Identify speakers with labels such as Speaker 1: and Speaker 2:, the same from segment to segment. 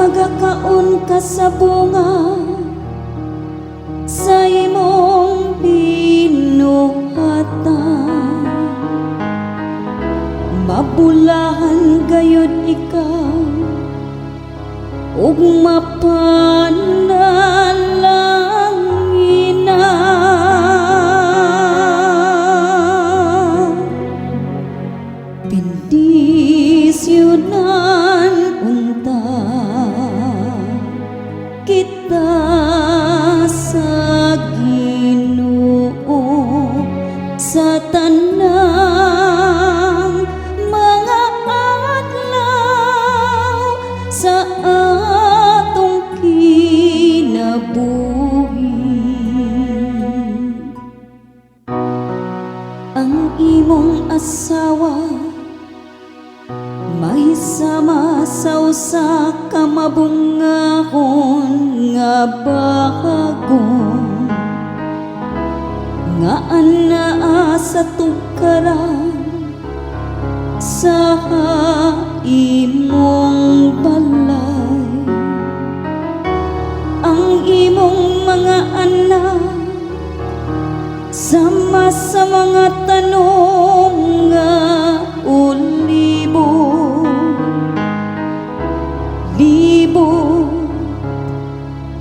Speaker 1: magakaon ka sa bunga sa imong binuhatan. Mabulahan gayud ikaw ug mapanalangina. Bendisyonan unta kita sa Ginoo sa tanang mga adlaw sa atong kinabuhi. Ang imong asawa mahisama sa usa ka mabungahon nga bahagon nga anaa sa tukaran sa imong balay. Ang imong mga anak sama sa mga tanong nga ulibo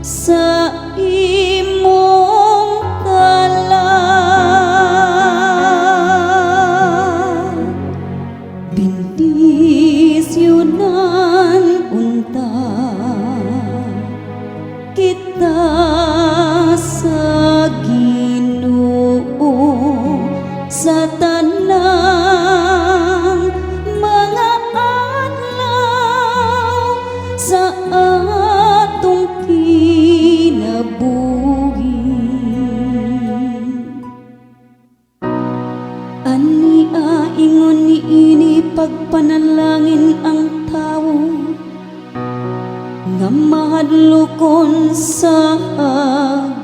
Speaker 1: sa imong talan. Bendisyonan unta kita sa Ginoo sa tanang mga adlaw sa atong kinabuhi. Ania ingon niini pagpanalangin ang tawo nga mahadlokon sa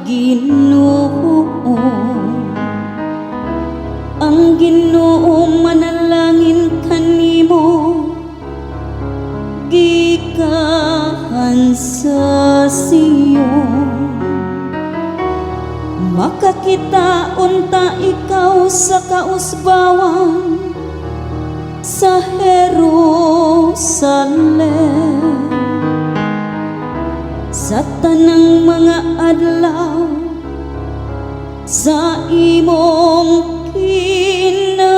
Speaker 1: Ginoo. Ang Ginoo manalangin kanimo gikahan sa Sion. Makakita unta ikaw sa kausbawan sa Jerusalem sa tanang mga adlaw sa imong kinabuhi.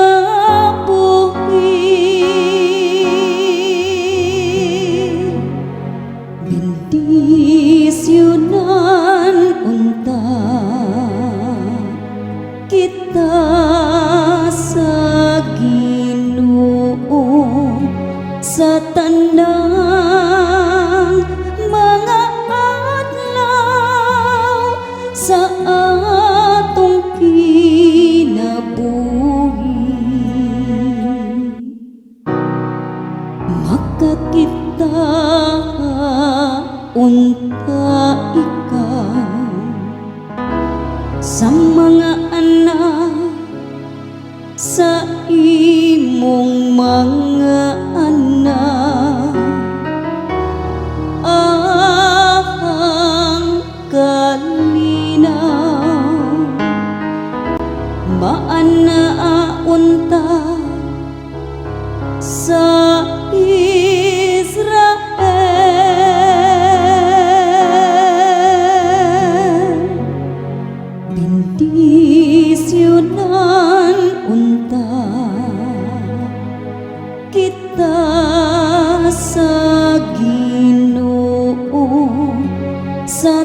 Speaker 1: Bendisyonan unta kita sa Ginoo sa tanang mga adlaw sa atong kinabuhi. Makakita unta ikaw sa mga anak sa imong mga anak. Ahang kalinaw maanaa unta sa Israel. Bendisyonan unta kita sa Ginoo sa